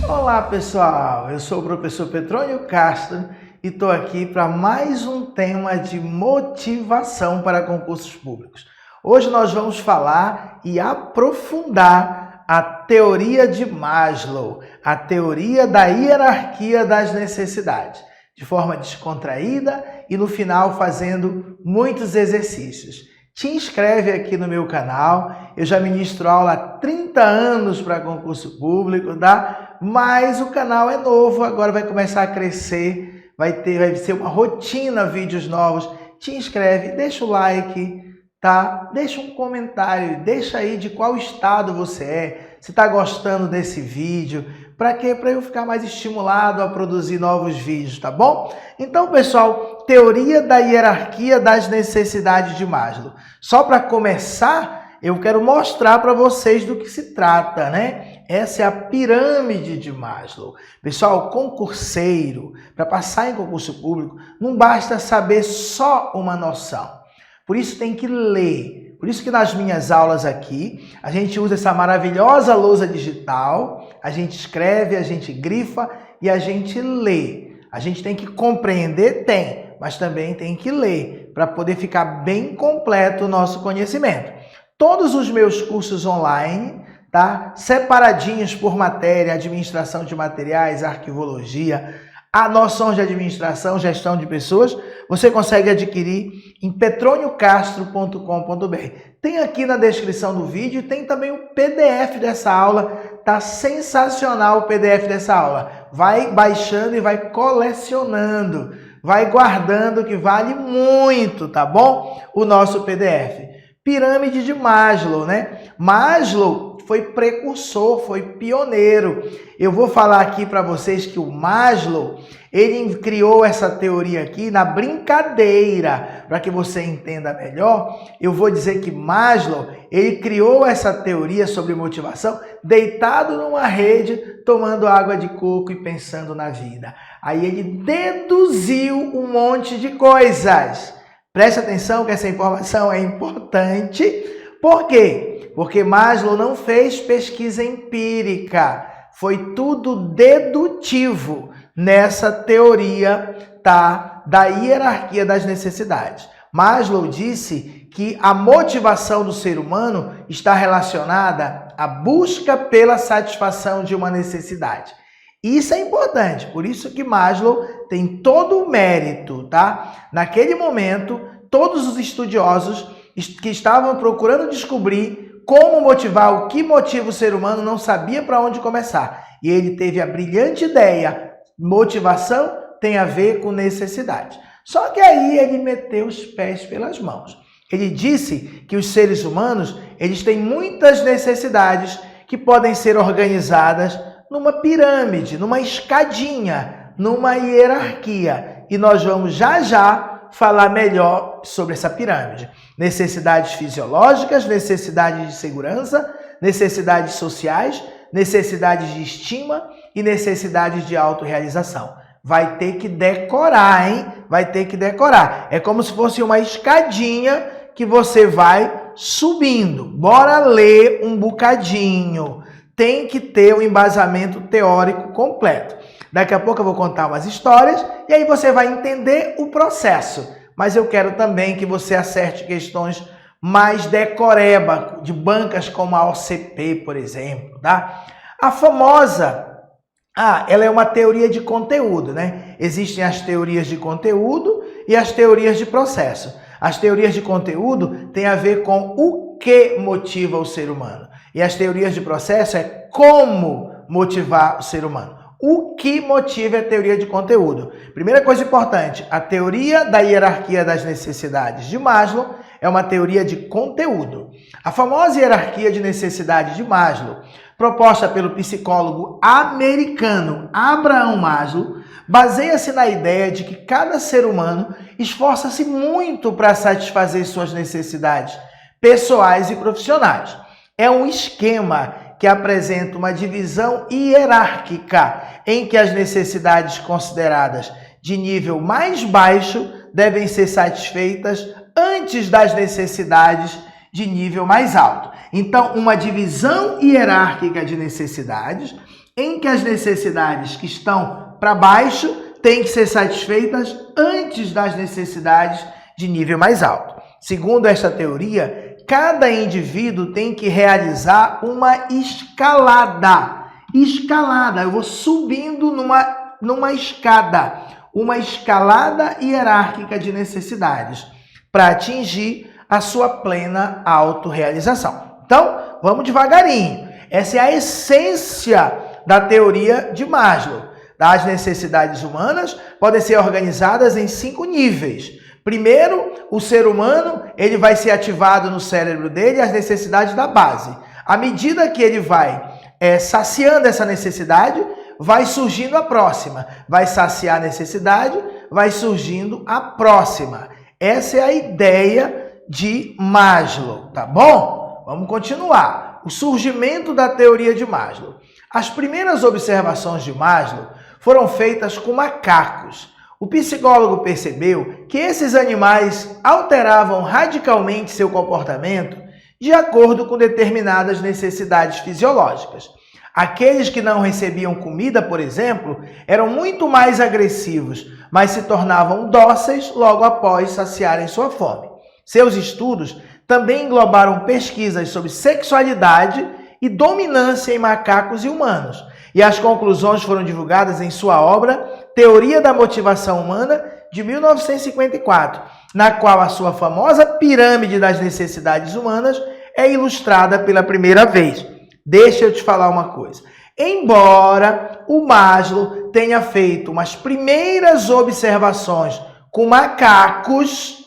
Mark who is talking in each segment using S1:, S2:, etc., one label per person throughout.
S1: Olá pessoal, eu sou o professor Petrônio Castro e estou aqui para mais um tema de motivação para concursos públicos. Hoje nós vamos falar e aprofundar a teoria de Maslow, a teoria da hierarquia das necessidades, de forma descontraída e no final fazendo muitos exercícios. Te inscreve aqui no meu canal, eu já ministro aula há 30 anos para concurso público, tá? Mas o canal é novo, agora vai começar a crescer, vai ser uma rotina, vídeos novos. Te inscreve, deixa o like, tá? Deixa um comentário, deixa aí de qual estado você é, se está gostando desse vídeo, para quê? Para eu ficar mais estimulado a produzir novos vídeos, tá bom? Então, pessoal, teoria da hierarquia das necessidades de Maslow. Só para começar, eu quero mostrar para vocês do que se trata, né? Essa é a pirâmide de Maslow. Pessoal, concurseiro, para passar em concurso público, não basta saber só uma noção. Por isso tem que ler. Por isso que nas minhas aulas aqui, a gente usa essa maravilhosa lousa digital, a gente escreve, a gente grifa e a gente lê. A gente tem que compreender, mas também tem que ler, para poder ficar bem completo o nosso conhecimento. Todos os meus cursos online, tá? Separadinhos por matéria, administração de materiais, arquivologia, a noção de administração, gestão de pessoas, você consegue adquirir em petroniocastro.com.br. Tem aqui na descrição do vídeo, tem também o PDF dessa aula, tá sensacional o PDF dessa aula. Vai baixando e vai colecionando, vai guardando que vale muito, tá bom? O nosso PDF. Pirâmide de Maslow, né? Maslow foi precursor, foi pioneiro. Eu vou falar aqui para vocês que o Maslow, ele criou essa teoria aqui na brincadeira. Para que você entenda melhor, eu vou dizer que Maslow, ele criou essa teoria sobre motivação deitado numa rede, tomando água de coco e pensando na vida. Aí ele deduziu um monte de coisas. Preste atenção que essa informação é importante. Por quê? Porque Maslow não fez pesquisa empírica. Foi tudo dedutivo nessa teoria, tá, da hierarquia das necessidades. Maslow disse que a motivação do ser humano está relacionada à busca pela satisfação de uma necessidade. Isso é importante, por isso que Maslow tem todo o mérito, tá? Naquele momento, todos os estudiosos que estavam procurando descobrir como motivar, o que motiva o ser humano, não sabia para onde começar. E ele teve a brilhante ideia, motivação tem a ver com necessidade. Só que aí ele meteu os pés pelas mãos. Ele disse que os seres humanos, eles têm muitas necessidades que podem ser organizadas numa pirâmide, numa escadinha, numa hierarquia. E nós vamos já falar melhor sobre essa pirâmide. Necessidades fisiológicas, necessidades de segurança, necessidades sociais, necessidades de estima e necessidades de autorrealização. Vai ter que decorar, hein? Vai ter que decorar. É como se fosse uma escadinha que você vai subindo. Bora ler um bocadinho. Tem que ter um embasamento teórico completo. Daqui a pouco eu vou contar umas histórias e aí você vai entender o processo. Mas eu quero também que você acerte questões mais decoreba, de bancas como a OCP, por exemplo, tá? A famosa, ela é uma teoria de conteúdo, né? Existem as teorias de conteúdo e as teorias de processo. As teorias de conteúdo têm a ver com o que motiva o ser humano. E as teorias de processo é como motivar o ser humano. O que motiva a teoria de conteúdo? Primeira coisa importante, a teoria da hierarquia das necessidades de Maslow é uma teoria de conteúdo. A famosa hierarquia de necessidades de Maslow, proposta pelo psicólogo americano Abraham Maslow, baseia-se na ideia de que cada ser humano esforça-se muito para satisfazer suas necessidades pessoais e profissionais. É um esquema que apresenta uma divisão hierárquica em que as necessidades consideradas de nível mais baixo devem ser satisfeitas antes das necessidades de nível mais alto. Então, uma divisão hierárquica de necessidades em que as necessidades que estão para baixo têm que ser satisfeitas antes das necessidades de nível mais alto. Segundo esta teoria, cada indivíduo tem que realizar uma escalada. Escalada, eu vou subindo numa escada, uma escalada hierárquica de necessidades para atingir a sua plena autorrealização. Então, vamos devagarinho. Essa é a essência da teoria de Maslow. As necessidades humanas podem ser organizadas em 5 níveis. Primeiro, o ser humano ele vai ser ativado no cérebro dele as necessidades da base. À medida que ele vai saciando essa necessidade, vai surgindo a próxima. Vai saciar a necessidade, vai surgindo a próxima. Essa é a ideia de Maslow, tá bom? Vamos continuar. O surgimento da teoria de Maslow. As primeiras observações de Maslow foram feitas com macacos. O psicólogo percebeu que esses animais alteravam radicalmente seu comportamento de acordo com determinadas necessidades fisiológicas. Aqueles que não recebiam comida, por exemplo, eram muito mais agressivos, mas se tornavam dóceis logo após saciarem sua fome. Seus estudos também englobaram pesquisas sobre sexualidade e dominância em macacos e humanos, e as conclusões foram divulgadas em sua obra Teoria da Motivação Humana, de 1954, na qual a sua famosa pirâmide das necessidades humanas é ilustrada pela primeira vez. Deixa eu te falar uma coisa. Embora o Maslow tenha feito umas primeiras observações com macacos,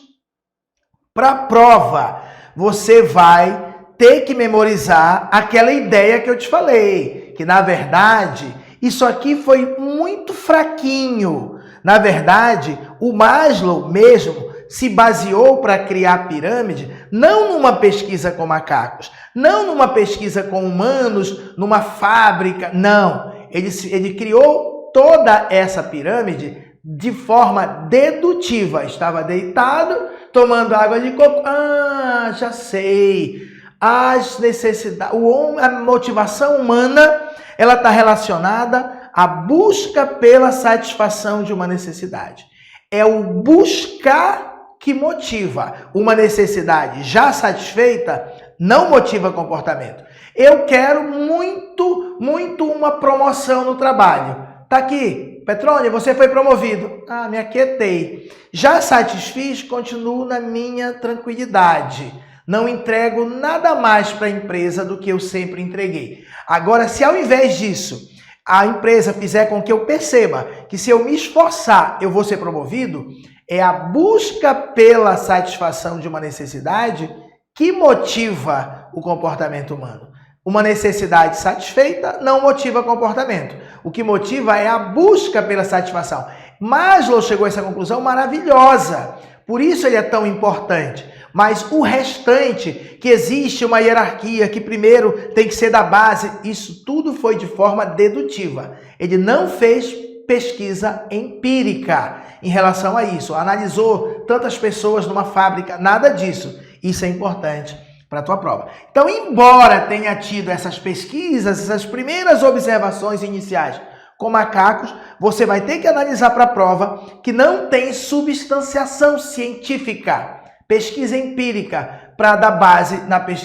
S1: para prova, você vai ter que memorizar aquela ideia que eu te falei, que na verdade isso aqui foi muito fraquinho. Na verdade, o Maslow mesmo se baseou para criar a pirâmide não numa pesquisa com macacos, não numa pesquisa com humanos, numa fábrica, não. Ele criou toda essa pirâmide de forma dedutiva. Estava deitado, tomando água de coco. Ah, já sei. As necessidades, a motivação humana, ela está relacionada à busca pela satisfação de uma necessidade. É o buscar que motiva. Uma necessidade já satisfeita não motiva comportamento. Eu quero muito uma promoção no trabalho. Tá aqui, Petrônia, você foi promovido. Ah, me aquietei. Já satisfiz, continuo na minha tranquilidade. Não entrego nada mais para a empresa do que eu sempre entreguei. Agora, se ao invés disso, a empresa fizer com que eu perceba que se eu me esforçar, eu vou ser promovido, é a busca pela satisfação de uma necessidade que motiva o comportamento humano. Uma necessidade satisfeita não motiva comportamento. O que motiva é a busca pela satisfação. Maslow chegou a essa conclusão maravilhosa. Por isso ele é tão importante. Mas o restante, que existe uma hierarquia, que primeiro tem que ser da base, isso tudo foi de forma dedutiva. Ele não fez pesquisa empírica em relação a isso. Analisou tantas pessoas numa fábrica, nada disso. Isso é importante para a tua prova. Então, embora tenha tido essas pesquisas, essas primeiras observações iniciais com macacos, você vai ter que analisar para a prova que não tem substanciação científica, pesquisa empírica para dar base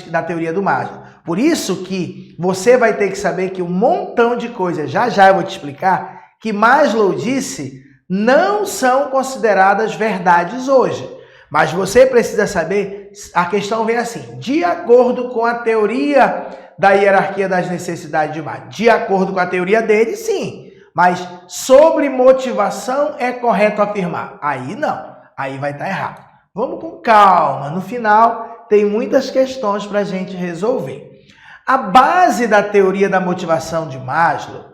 S1: na teoria do Maslow. Por isso que você vai ter que saber que um montão de coisas, já eu vou te explicar, que Maslow disse não são consideradas verdades hoje. Mas você precisa saber, a questão vem assim, de acordo com a teoria da hierarquia das necessidades de Maslow, de acordo com a teoria dele, sim. Mas sobre motivação é correto afirmar. Aí não, aí vai estar errado. Vamos com calma, no final tem muitas questões para a gente resolver. A base da teoria da motivação de Maslow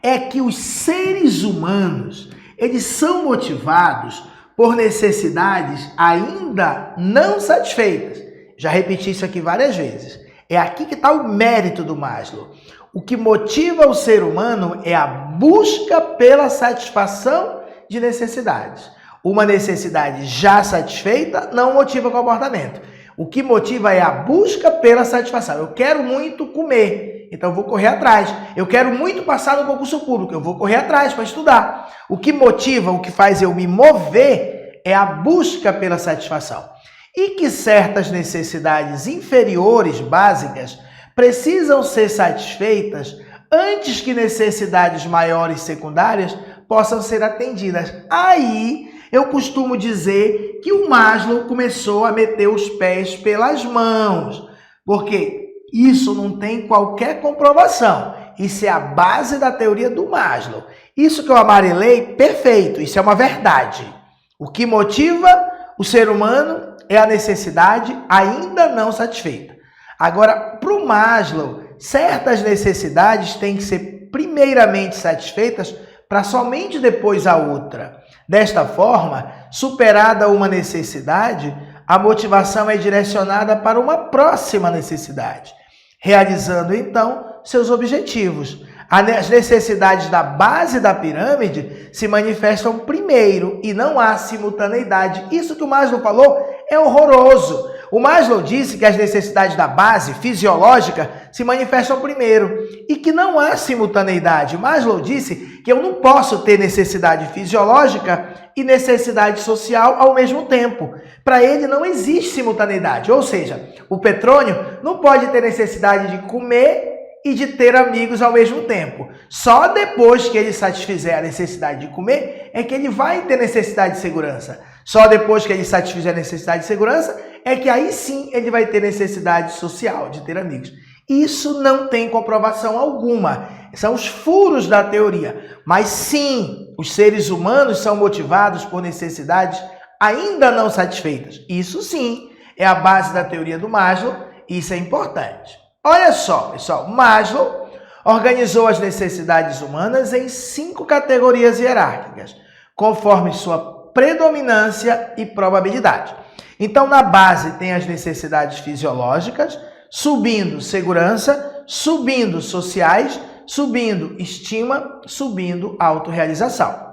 S1: é que os seres humanos, eles são motivados por necessidades ainda não satisfeitas. Já repeti isso aqui várias vezes. É aqui que está o mérito do Maslow. O que motiva o ser humano é a busca pela satisfação de necessidades. Uma necessidade já satisfeita não motiva comportamento. O que motiva é a busca pela satisfação. Eu quero muito comer. então eu vou correr atrás. Eu quero muito passar no concurso público, eu vou correr atrás para estudar. O que motiva, o que faz eu me mover é a busca pela satisfação. E que certas necessidades inferiores, básicas, precisam ser satisfeitas antes que necessidades maiores secundárias possam ser atendidas. Aí eu costumo dizer que o Maslow começou a meter os pés pelas mãos, porque isso não tem qualquer comprovação. Isso é a base da teoria do Maslow. Isso que eu amarelei, perfeito, isso é uma verdade. O que motiva o ser humano é a necessidade ainda não satisfeita. Agora, para o Maslow, certas necessidades têm que ser primeiramente satisfeitas para somente depois a outra. Desta forma, superada uma necessidade, a motivação é direcionada para uma próxima necessidade, realizando então seus objetivos. As necessidades da base da pirâmide se manifestam primeiro e não há simultaneidade. Isso que o Maslow falou é horroroso. O Maslow disse que as necessidades da base fisiológica se manifestam primeiro e que não há simultaneidade. O Maslow disse que eu não posso ter necessidade fisiológica e necessidade social ao mesmo tempo. Para ele não existe simultaneidade, ou seja, o Petrônio não pode ter necessidade de comer e de ter amigos ao mesmo tempo. Só depois que ele satisfizer a necessidade de comer é que ele vai ter necessidade de segurança. Só depois que ele satisfizer a necessidade de segurança é que aí sim ele vai ter necessidade social, de ter amigos. Isso não tem comprovação alguma. São os furos da teoria. Mas sim, os seres humanos são motivados por necessidades ainda não satisfeitas. Isso sim é a base da teoria do Maslow e isso é importante. Olha só, pessoal, Maslow organizou as necessidades humanas em 5 categorias hierárquicas, conforme sua predominância e probabilidade. Então, na base tem as necessidades fisiológicas, subindo segurança, subindo sociais, subindo estima, subindo autorrealização.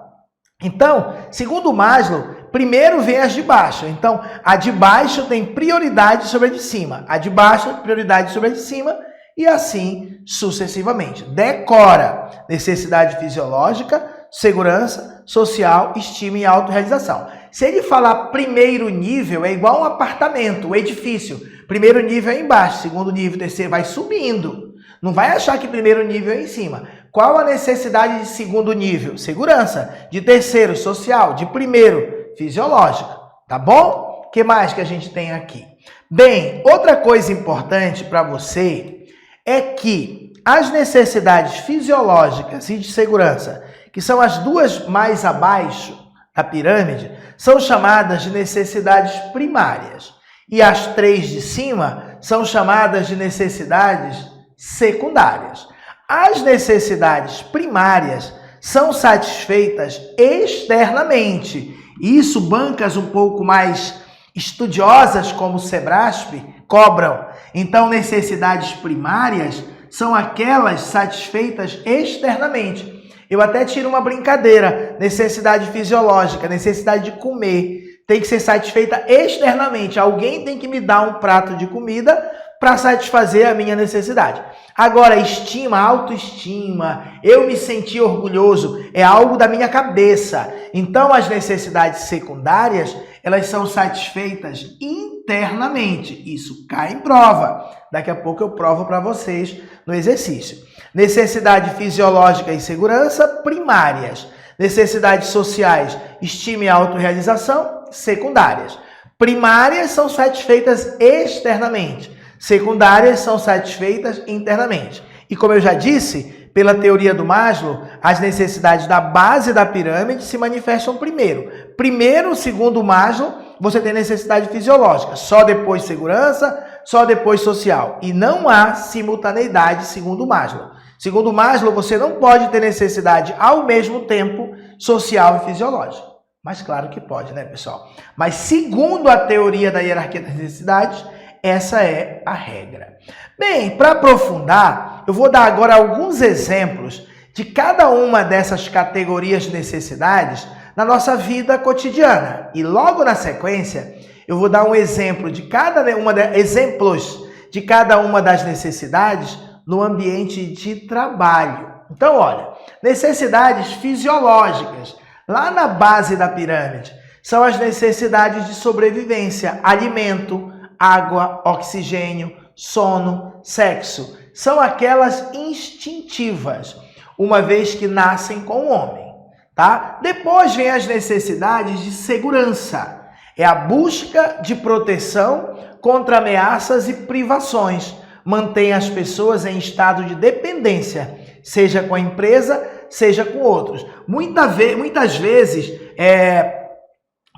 S1: Então, segundo Maslow, primeiro vem as de baixo. Então, a de baixo tem prioridade sobre a de cima. A de baixo, prioridade sobre a de cima e assim sucessivamente. Decora necessidade fisiológica, segurança, social, estima e autorrealização. Se ele falar primeiro nível, é igual um apartamento, um edifício. Primeiro nível é embaixo, segundo nível, terceiro, vai subindo. Não vai achar que primeiro nível é em cima. Qual a necessidade de segundo nível? Segurança. De terceiro, social. De primeiro, fisiológica. Tá bom? O que mais que a gente tem aqui? Bem, outra coisa importante para você é que as necessidades fisiológicas e de segurança, que são as duas mais abaixo da pirâmide, são chamadas de necessidades primárias. E as 3 de cima são chamadas de necessidades secundárias. As necessidades primárias são satisfeitas externamente. Isso bancas um pouco mais estudiosas, como o Sebrasp, cobram. Então, necessidades primárias são aquelas satisfeitas externamente. Eu até tiro uma brincadeira. Necessidade fisiológica, necessidade de comer, tem que ser satisfeita externamente. Alguém tem que me dar um prato de comida para satisfazer a minha necessidade. Agora, estima, autoestima, eu me sentir orgulhoso, é algo da minha cabeça. Então, as necessidades secundárias, elas são satisfeitas internamente. Isso cai em prova. Daqui a pouco eu provo para vocês no exercício. Necessidade fisiológica e segurança, primárias. Necessidades sociais, estima e autorrealização, secundárias. Primárias são satisfeitas externamente. Secundárias são satisfeitas internamente. E como eu já disse, pela teoria do Maslow, as necessidades da base da pirâmide se manifestam primeiro. Primeiro, segundo o Maslow, você tem necessidade fisiológica, só depois segurança, só depois social. E não há simultaneidade, segundo o Maslow. Segundo o Maslow, você não pode ter necessidade ao mesmo tempo social e fisiológica. Mas claro que pode, né, pessoal? Mas segundo a teoria da hierarquia das necessidades, essa é a regra. Bem, para aprofundar, eu vou dar agora alguns exemplos de cada uma dessas categorias de necessidades na nossa vida cotidiana. E logo na sequência, eu vou dar um exemplo de exemplos de cada uma das necessidades no ambiente de trabalho. Então, olha, necessidades fisiológicas, lá na base da pirâmide, são as necessidades de sobrevivência, alimento, água, oxigênio, sono, sexo. São aquelas instintivas, uma vez que nascem com o homem, tá? Depois vem as necessidades de segurança. É a busca de proteção contra ameaças e privações. Mantém as pessoas em estado de dependência, seja com a empresa, seja com outros. Muitas vezes,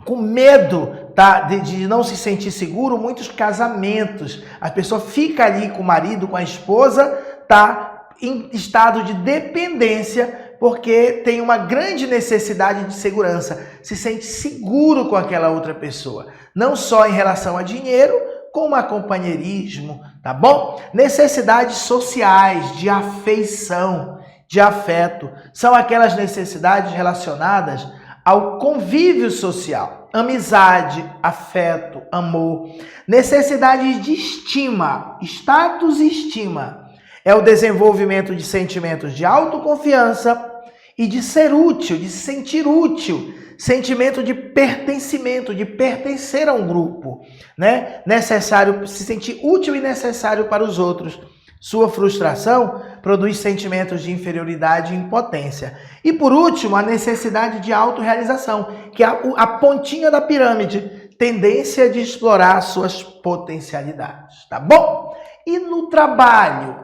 S1: com medo, tá, de não se sentir seguro, muitos casamentos, a pessoa fica ali com o marido, com a esposa, tá, em estado de dependência, porque tem uma grande necessidade de segurança, se sente seguro com aquela outra pessoa, não só em relação a dinheiro, como a companheirismo, tá bom? Necessidades sociais, de afeição, de afeto, são aquelas necessidades relacionadas ao convívio social, amizade, afeto, amor. Necessidades de estima, status e estima, é o desenvolvimento de sentimentos de autoconfiança e de ser útil, de se sentir útil, sentimento de pertencimento, de pertencer a um grupo, né? Necessário, se sentir útil e necessário para os outros. Sua frustração produz sentimentos de inferioridade e impotência. E por último, a necessidade de autorrealização, que é a pontinha da pirâmide, tendência de explorar suas potencialidades, tá bom? E no trabalho,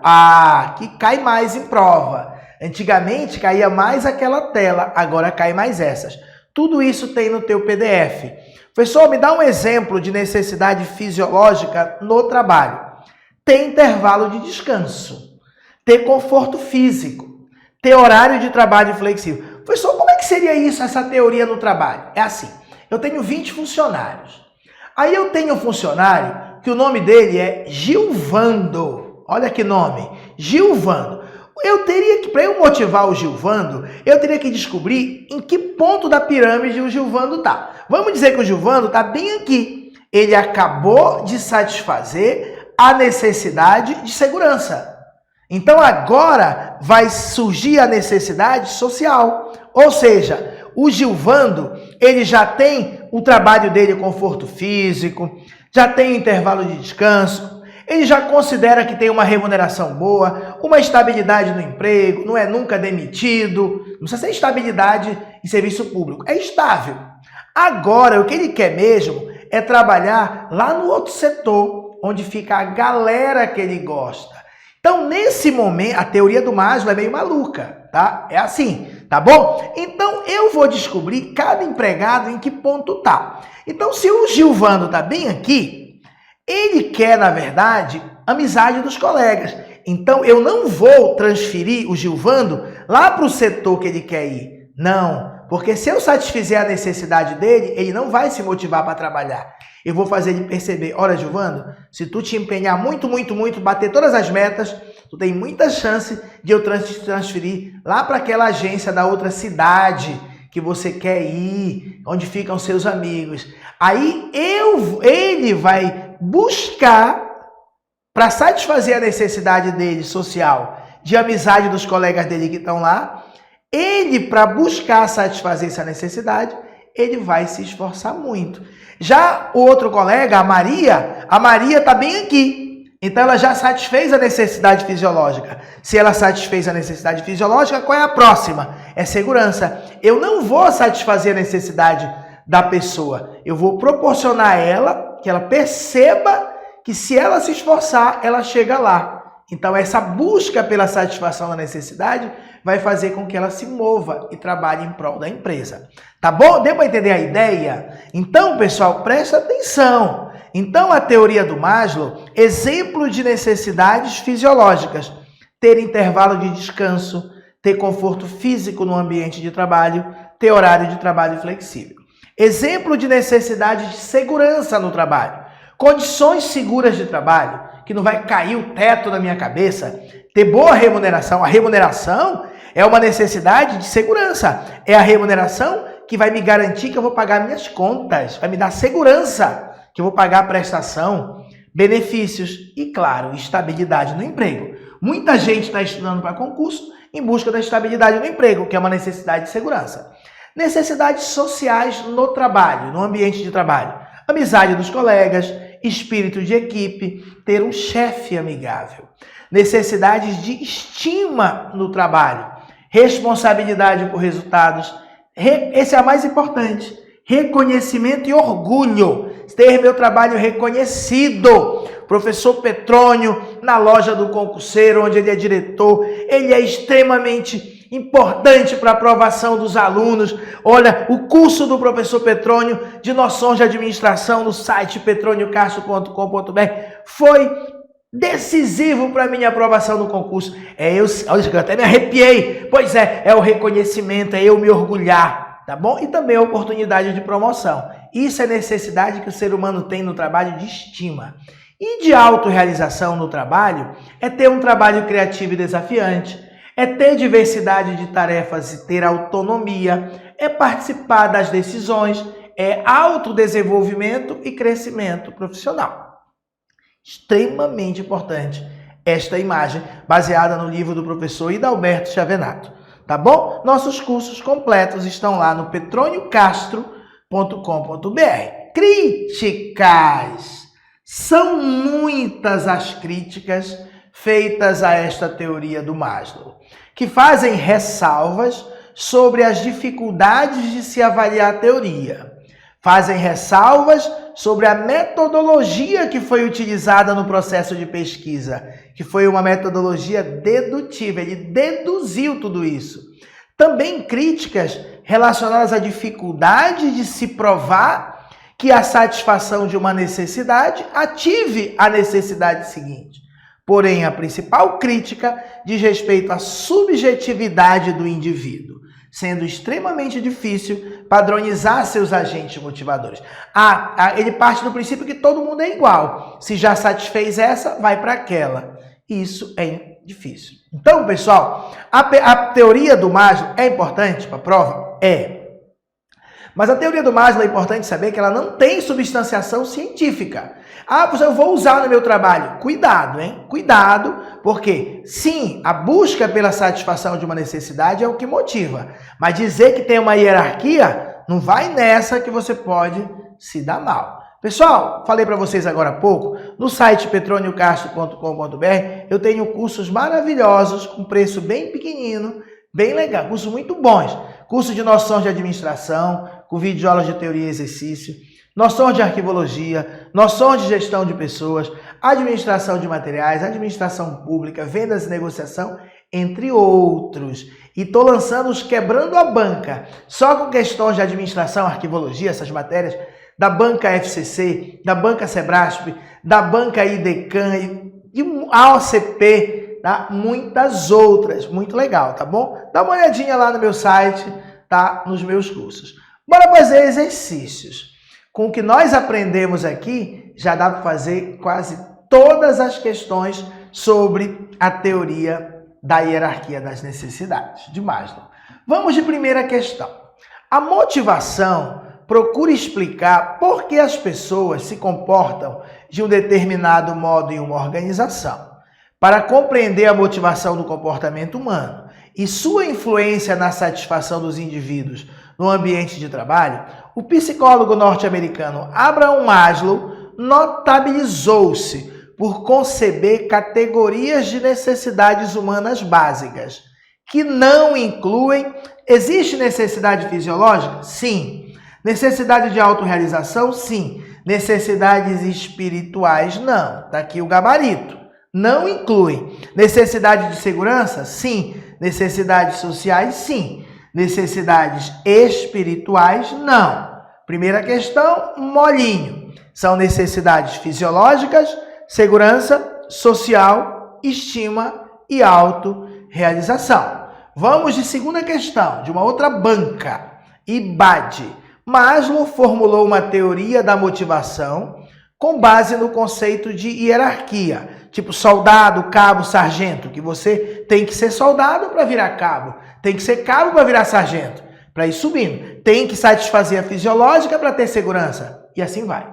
S1: que cai mais em prova. Antigamente caía mais aquela tela, agora cai mais essas. Tudo isso tem no teu PDF. Professor, me dá um exemplo de necessidade fisiológica no trabalho. Ter intervalo de descanso, ter conforto físico, ter horário de trabalho flexível. Professor, como é que seria isso, essa teoria no trabalho? É assim, eu tenho 20 funcionários. Aí eu tenho um funcionário que o nome dele é Gilvando. Olha que nome, Gilvando. Eu teria que, para eu motivar o Gilvando, eu teria que descobrir em que ponto da pirâmide o Gilvando está. Vamos dizer que o Gilvando está bem aqui. Ele acabou de satisfazer a necessidade de segurança. Então agora vai surgir a necessidade social. Ou seja, o Gilvando, ele já tem o trabalho dele, conforto físico, já tem o intervalo de descanso, ele já considera que tem uma remuneração boa, uma estabilidade no emprego, não é nunca demitido, não precisa ser estabilidade em serviço público, é estável. Agora, o que ele quer mesmo é trabalhar lá no outro setor, onde fica a galera que ele gosta. Então, nesse momento, a teoria do Maslow é meio maluca, tá? É assim, tá bom? Então, eu vou descobrir cada empregado em que ponto tá. Então, se o Gilvando tá bem aqui, ele quer, na verdade, amizade dos colegas. Então, eu não vou transferir o Gilvando lá para o setor que ele quer ir. Não, porque se eu satisfizer a necessidade dele, ele não vai se motivar para trabalhar. Eu vou fazer ele perceber, olha, Gilvando, se tu te empenhar muito, bater todas as metas, tu tem muita chance de eu transferir lá para aquela agência da outra cidade que você quer ir, onde ficam seus amigos. Aí ele vai buscar, para satisfazer a necessidade dele social, de amizade dos colegas dele que estão lá, ele, para buscar satisfazer essa necessidade, ele vai se esforçar muito. Já o outro colega, a Maria está bem aqui. Então ela já satisfez a necessidade fisiológica. Se ela satisfez a necessidade fisiológica, qual é a próxima? É segurança. Eu não vou satisfazer a necessidade da pessoa. Eu vou proporcionar a ela, que ela perceba que se ela se esforçar, ela chega lá. Então essa busca pela satisfação da necessidade vai fazer com que ela se mova e trabalhe em prol da empresa. Tá bom? Deu para entender a ideia? Então, pessoal, presta atenção. Então, a teoria do Maslow, exemplo de necessidades fisiológicas, ter intervalo de descanso, ter conforto físico no ambiente de trabalho, ter horário de trabalho flexível. Exemplo de necessidade de segurança no trabalho, condições seguras de trabalho, que não vai cair o teto na minha cabeça, ter boa remuneração. A remuneração é uma necessidade de segurança, é a remuneração que vai me garantir que eu vou pagar minhas contas, vai me dar segurança, que eu vou pagar a prestação, benefícios e, claro, estabilidade no emprego. Muita gente está estudando para concurso em busca da estabilidade no emprego, que é uma necessidade de segurança. Necessidades sociais no trabalho, no ambiente de trabalho. Amizade dos colegas, espírito de equipe, ter um chefe amigável. Necessidades de estima no trabalho, responsabilidade por resultados. Esse é a mais importante. Reconhecimento e orgulho. Ter meu trabalho reconhecido. Professor Petrônio, na loja do concurseiro, onde ele é diretor, ele é extremamente importante para a aprovação dos alunos. Olha, o curso do professor Petrônio de noções de administração no site petroniocastro.com.br foi decisivo para a minha aprovação no concurso. Eu até me arrepiei. Pois é o reconhecimento, é eu me orgulhar, tá bom? E também a oportunidade de promoção. Isso é necessidade que o ser humano tem no trabalho de estima. E de autorrealização no trabalho é ter um trabalho criativo e desafiante, é ter diversidade de tarefas e ter autonomia, é participar das decisões, é autodesenvolvimento e crescimento profissional. Extremamente importante esta imagem, baseada no livro do professor Hidalberto Chavenato. Tá bom? Nossos cursos completos estão lá no petroniocastro.com.br. Críticas! São muitas as críticas feitas a esta teoria do Maslow, que fazem ressalvas sobre as dificuldades de se avaliar a teoria. Fazem ressalvas sobre a metodologia que foi utilizada no processo de pesquisa, que foi uma metodologia dedutiva, ele deduziu tudo isso. Também críticas relacionadas à dificuldade de se provar que a satisfação de uma necessidade ative a necessidade seguinte. Porém, a principal crítica diz respeito à subjetividade do indivíduo, sendo extremamente difícil padronizar seus agentes motivadores. Ele parte do princípio que todo mundo é igual. Se já satisfez essa, vai para aquela. Isso é difícil. Então, pessoal, a teoria do Maslow é importante para a prova? É. Mas a teoria do Maslow é importante saber que ela não tem substanciação científica. Eu vou usar no meu trabalho. Cuidado, hein? Cuidado, porque sim, a busca pela satisfação de uma necessidade é o que motiva. Mas dizer que tem uma hierarquia, não vai nessa que você pode se dar mal. Pessoal, falei para vocês agora há pouco, no site petroniocastro.com.br eu tenho cursos maravilhosos, com preço bem pequenino, bem legal, cursos muito bons. Curso de noções de administração, com videoaulas de teoria e exercício, noções de arquivologia, noções de gestão de pessoas, administração de materiais, administração pública, vendas e negociação, entre outros. E estou lançando os Quebrando a Banca, só com questões de administração, arquivologia, essas matérias, da Banca FCC, da Banca Sebrasp, da Banca IDECAN, de AOCP, tá? Muitas outras. Muito legal, tá bom? Dá uma olhadinha lá no meu site, tá? Nos meus cursos. Bora fazer exercícios. Com o que nós aprendemos aqui, já dá para fazer quase todas as questões sobre a teoria da hierarquia das necessidades de Maslow. Vamos de primeira questão. A motivação procura explicar por que as pessoas se comportam de um determinado modo em uma organização. Para compreender a motivação do comportamento humano e sua influência na satisfação dos indivíduos no ambiente de trabalho, o psicólogo norte-americano Abraham Maslow notabilizou-se por conceber categorias de necessidades humanas básicas, que não incluem... Existe necessidade fisiológica? Sim. Necessidade de autorrealização? Sim. Necessidades espirituais? Não. Está aqui o gabarito. Não inclui. Necessidade de segurança? Sim. Necessidades sociais? Sim. Necessidades espirituais? Não. Primeira questão, molinho. São necessidades fisiológicas, segurança, social, estima e autorrealização. Vamos de segunda questão, de uma outra banca. IBAD. Maslow formulou uma teoria da motivação com base no conceito de hierarquia, tipo soldado, cabo, sargento, que você tem que ser soldado para virar cabo, tem que ser cabo para virar sargento, para ir subindo, tem que satisfazer a fisiológica para ter segurança, e assim vai.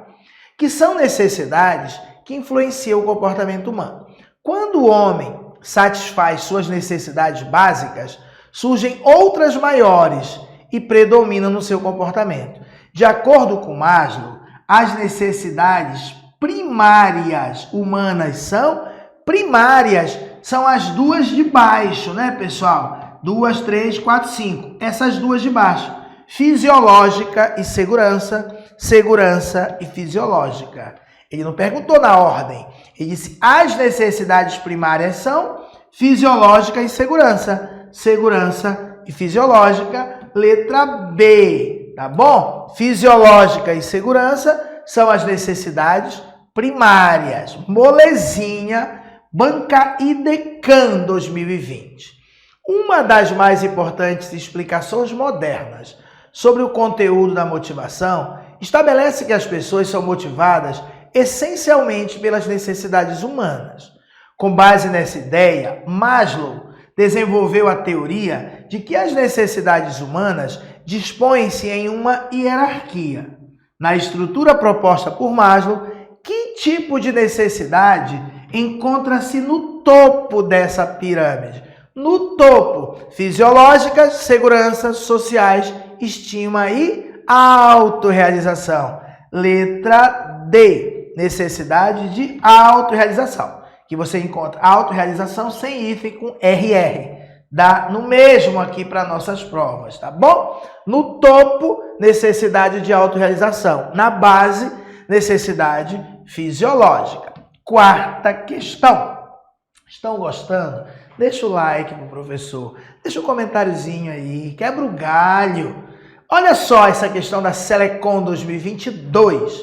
S1: Que são necessidades que influenciam o comportamento humano. Quando o homem satisfaz suas necessidades básicas, surgem outras maiores e predominam no seu comportamento. De acordo com Maslow, as necessidades primárias humanas são primárias, são as duas de baixo, né, pessoal? 2, 3, 4, 5. Essas duas de baixo. Fisiológica e segurança, segurança e fisiológica. Ele não perguntou na ordem. Ele disse, as necessidades primárias são fisiológica e segurança. Segurança e fisiológica, letra B, tá bom? Fisiológica e segurança são as necessidades primárias. Molezinha, Banca IDECAN 2020. Uma das mais importantes explicações modernas sobre o conteúdo da motivação estabelece que as pessoas são motivadas essencialmente pelas necessidades humanas. Com base nessa ideia, Maslow desenvolveu a teoria de que as necessidades humanas dispõem-se em uma hierarquia. Na estrutura proposta por Maslow, que tipo de necessidade encontra-se no topo dessa pirâmide? No topo, fisiológicas, seguranças, sociais, estima e autorrealização. Letra D, necessidade de autorrealização, que você encontra autorrealização sem hífen com RR. Dá no mesmo aqui para nossas provas, tá bom? No topo, necessidade de autorrealização. Na base, necessidade fisiológica. Quarta questão. Estão gostando? Deixa o like pro professor. Deixa um comentáriozinho aí. Quebra o galho. Olha só essa questão da Selecon 2022.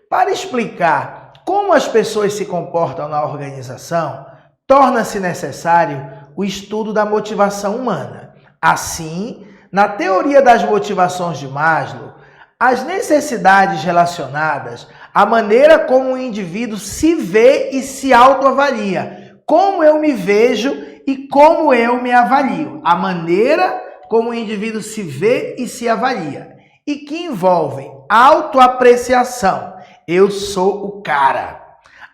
S1: Para explicar como as pessoas se comportam na organização, torna-se necessário o estudo da motivação humana. Assim, na teoria das motivações de Maslow, as necessidades relacionadas à maneira como o indivíduo se vê e se autoavalia. Como eu me vejo e como eu me avalio. A maneira como o indivíduo se vê e se avalia. E que envolvem autoapreciação. Eu sou o cara.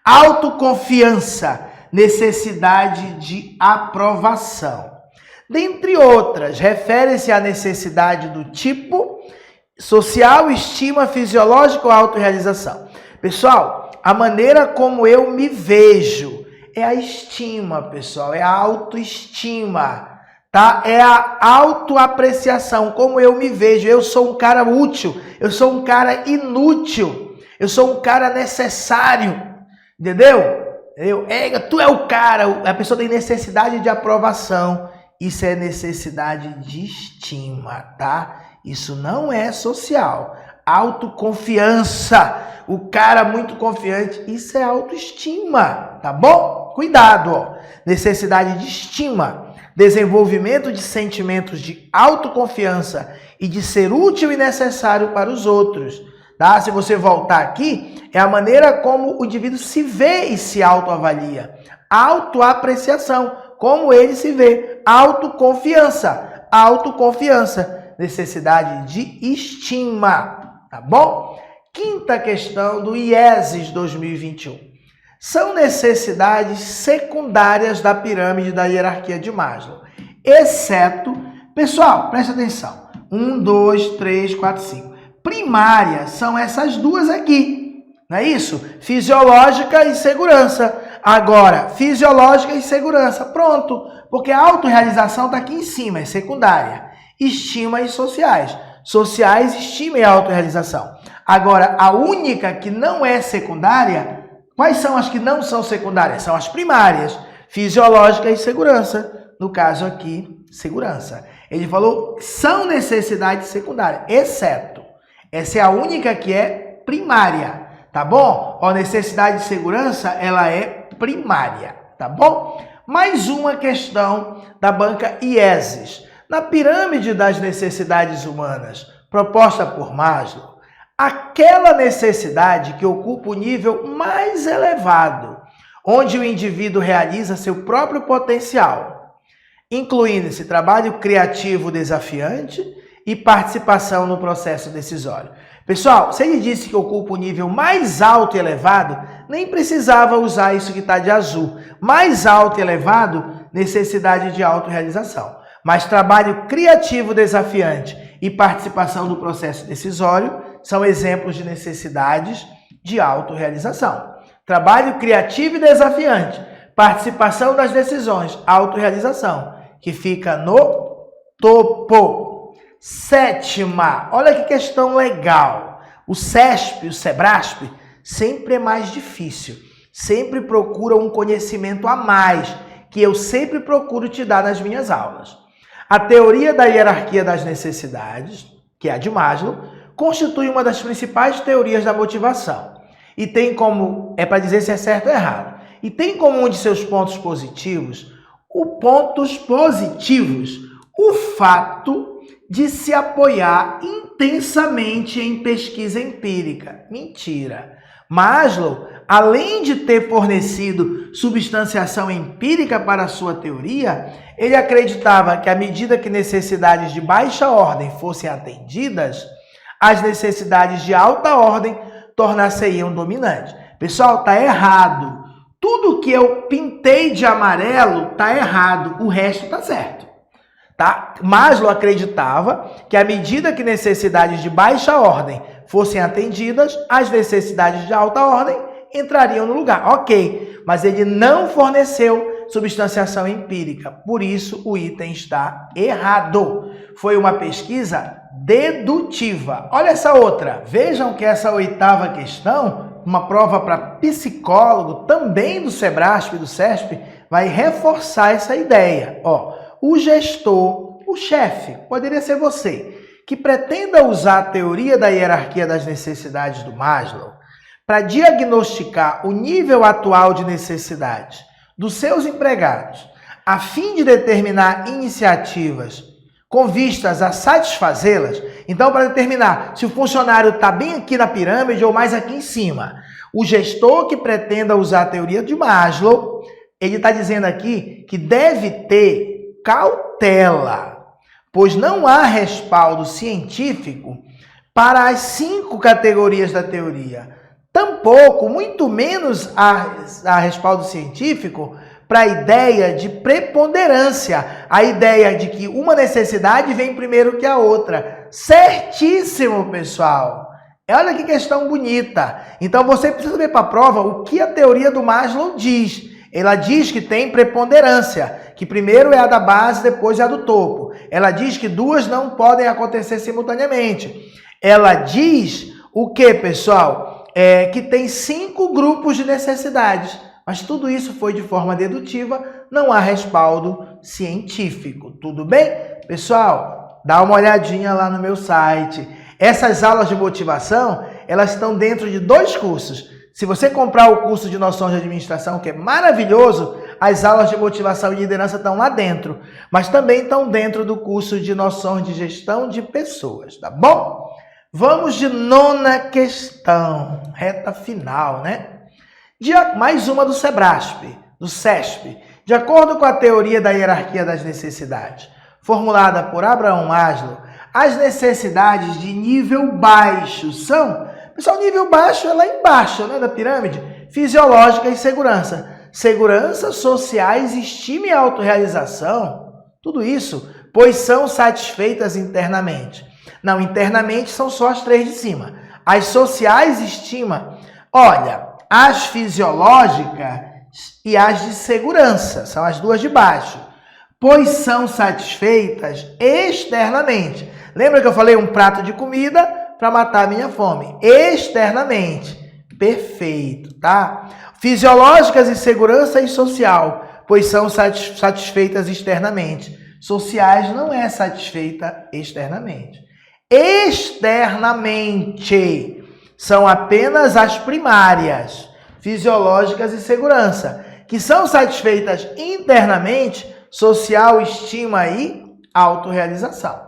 S1: Autoconfiança. Necessidade de aprovação. Dentre outras, refere-se à necessidade do tipo social, estima, fisiológica ou autorrealização. Pessoal, a maneira como eu me vejo é a estima, pessoal, é a autoestima, tá? É a autoapreciação, como eu me vejo. Eu sou um cara útil, eu sou um cara inútil, eu sou um cara necessário, entendeu? Tu é o cara, a pessoa tem necessidade de aprovação. Isso é necessidade de estima, tá? Isso não é social. Autoconfiança, o cara muito confiante, isso é autoestima, tá bom? Cuidado, ó. Necessidade de estima, desenvolvimento de sentimentos de autoconfiança e de ser útil e necessário para os outros. Tá? Se você voltar aqui, é a maneira como o indivíduo se vê e se autoavalia. Autoapreciação, como ele se vê. Autoconfiança, autoconfiança. Necessidade de estima, tá bom? Quinta questão do IESES 2021. São necessidades secundárias da pirâmide da hierarquia de Maslow, exceto, pessoal, presta atenção, 1, 2, 3, 4, 5. Primárias são essas duas aqui, não é isso? Fisiológica e segurança. Agora, fisiológica e segurança, pronto, porque a autorrealização está aqui em cima, é secundária. Estima e sociais. Sociais, estima e autorrealização. Agora, a única que não é secundária, quais são as que não são secundárias? São as primárias, fisiológica e segurança. No caso aqui, segurança. Ele falou são necessidades secundárias, exceto. Essa é a única que é primária, tá bom? A necessidade de segurança, ela é primária, tá bom? Mais uma questão da banca IESES. Na pirâmide das necessidades humanas, proposta por Maslow, aquela necessidade que ocupa o nível mais elevado, onde o indivíduo realiza seu próprio potencial, incluindo esse trabalho criativo desafiante e participação no processo decisório. Pessoal, se ele disse que ocupa o nível mais alto e elevado, nem precisava usar isso que está de azul. Mais alto e elevado necessidade de autorrealização. Mas trabalho criativo desafiante e participação do processo decisório são exemplos de necessidades de autorrealização. Trabalho criativo e desafiante, participação das decisões, autorrealização, que fica no topo. Sétima, olha que questão legal. O SESP, o SEBRASP, sempre é mais difícil. Sempre procura um conhecimento a mais, que eu sempre procuro te dar nas minhas aulas. A teoria da hierarquia das necessidades, que é a de Maslow, constitui uma das principais teorias da motivação. E tem como, é para dizer se é certo ou errado, e tem como um de seus pontos positivos, o fato de se apoiar intensamente em pesquisa empírica. Mentira! Maslow, além de ter fornecido substanciação empírica para a sua teoria, ele acreditava que à medida que necessidades de baixa ordem fossem atendidas, as necessidades de alta ordem tornar-se-iam dominantes. Pessoal, tá errado. Tudo que eu pintei de amarelo tá errado, o resto tá certo. Tá? Maslow acreditava que à medida que necessidades de baixa ordem fossem atendidas, as necessidades de alta ordem entrariam no lugar. Ok, mas ele não forneceu substanciação empírica, por isso o item está errado. Foi uma pesquisa dedutiva. Olha essa outra. Vejam que essa oitava questão, uma prova para psicólogo, também do SEBRASP e do SESP, vai reforçar essa ideia. Ó, o gestor, o chefe, poderia ser você, que pretenda usar a teoria da hierarquia das necessidades do Maslow para diagnosticar o nível atual de necessidades dos seus empregados, a fim de determinar iniciativas com vistas a satisfazê-las. Então, para determinar se o funcionário está bem aqui na pirâmide ou mais aqui em cima, o gestor que pretenda usar a teoria de Maslow, ele está dizendo aqui que deve ter cautela, pois não há respaldo científico para as 5 categorias da teoria. Tampouco, muito menos há respaldo científico para a ideia de preponderância, a ideia de que uma necessidade vem primeiro que a outra. Certíssimo, pessoal! Olha que questão bonita. Então, você precisa saber para a prova o que a teoria do Maslow diz. Ela diz que tem preponderância, que primeiro é a da base, depois é a do topo. Ela diz que 2 não podem acontecer simultaneamente. Ela diz o que, pessoal? Que tem 5 grupos de necessidades. Mas tudo isso foi de forma dedutiva, não há respaldo científico. Tudo bem? Pessoal, dá uma olhadinha lá no meu site. Essas aulas de motivação, elas estão dentro de 2 cursos. Se você comprar o curso de Noções de Administração, que é maravilhoso, as aulas de motivação e liderança estão lá dentro. Mas também estão dentro do curso de Noções de Gestão de Pessoas, tá bom? Vamos de 9ª questão, reta final, né? Mais uma do SEBRASP, do SESP. De acordo com a teoria da hierarquia das necessidades, formulada por Abraham Maslow, as necessidades de nível baixo são... Pessoal, nível baixo é lá embaixo, né, da pirâmide. Fisiológica e segurança. Segurança, sociais, estima e autorrealização. Tudo isso, pois são satisfeitas internamente. Não, internamente são só as 3 de cima. As sociais, estima. Olha, as fisiológicas e as de segurança. São as 2 de baixo. Pois são satisfeitas externamente. Lembra que eu falei um prato de comida para matar a minha fome? Externamente. Perfeito, tá? Fisiológicas e segurança e social, pois são satisfeitas externamente. Sociais não é satisfeita externamente. Externamente são apenas as primárias, fisiológicas e segurança, que são satisfeitas internamente, social, estima e autorrealização.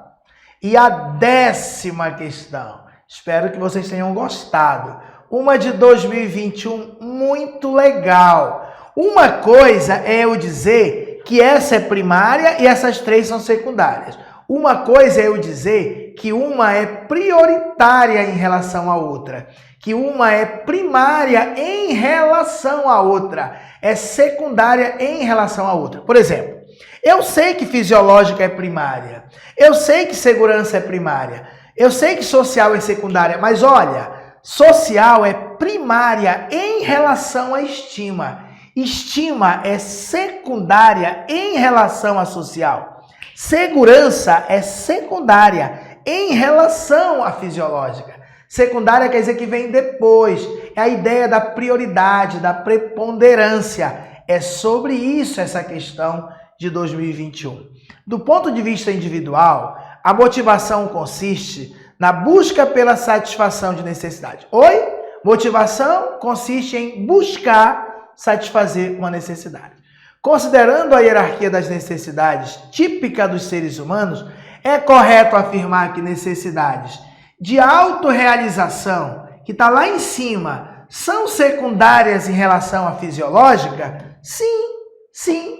S1: E a 10ª questão, espero que vocês tenham gostado. Uma de 2021 muito legal. Uma coisa é eu dizer que essa é primária e essas 3 são secundárias. Uma coisa é eu dizer que uma é prioritária em relação à outra, que uma é primária em relação à outra, é secundária em relação à outra. Por exemplo, Eu sei que fisiológica é primária. Eu sei que segurança é primária. Eu sei que social é secundária. Mas olha, social é primária em relação à estima. Estima é secundária em relação à social. Segurança é secundária em relação à fisiológica. Secundária quer dizer que vem depois. É a ideia da prioridade, da preponderância. É sobre isso essa questão de 2021. Do ponto de vista individual, a motivação consiste na busca pela satisfação de necessidade. Oi? Motivação consiste em buscar satisfazer uma necessidade. Considerando a hierarquia das necessidades típica dos seres humanos, é correto afirmar que necessidades de autorrealização, que está lá em cima, são secundárias em relação à fisiológica? Sim.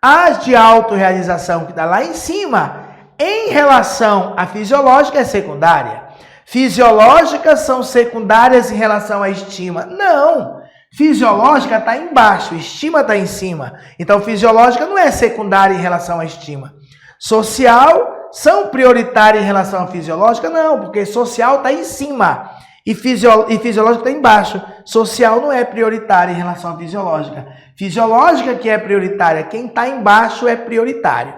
S1: As de autorrealização, que está lá em cima, em relação à fisiológica, é secundária. Fisiológicas são secundárias em relação à estima? Não. Fisiológica está embaixo, estima está em cima. Então, fisiológica não é secundária em relação à estima. Social são prioritárias em relação à fisiológica? Não, porque social está em cima e fisiológica está embaixo. Social não é prioritária em relação à fisiológica. Fisiológica que é prioritária, quem está embaixo é prioritário.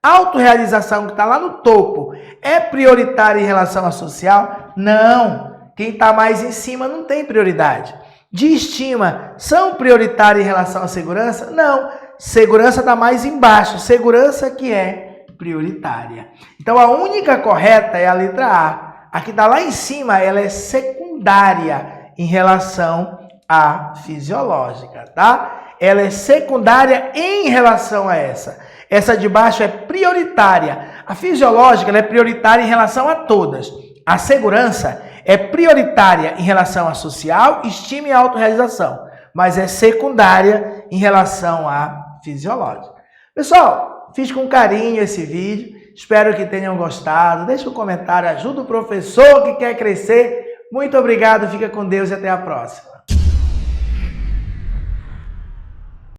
S1: Autorrealização, que está lá no topo, é prioritária em relação à social? Não. Quem está mais em cima não tem prioridade. De estima, são prioritárias em relação à segurança? Não. Segurança está mais embaixo. Segurança que é prioritária. Então, a única correta é a letra A. A que está lá em cima, ela é secundária em relação à fisiológica, tá? Ela é secundária em relação a essa. Essa de baixo é prioritária. A fisiológica ela é prioritária em relação a todas. A segurança é prioritária em relação à social, estima e autorrealização, mas é secundária em relação à fisiológica. Pessoal, fiz com carinho esse vídeo, espero que tenham gostado. Deixa um comentário, ajuda o professor que quer crescer. Muito obrigado, fica com Deus e até a próxima.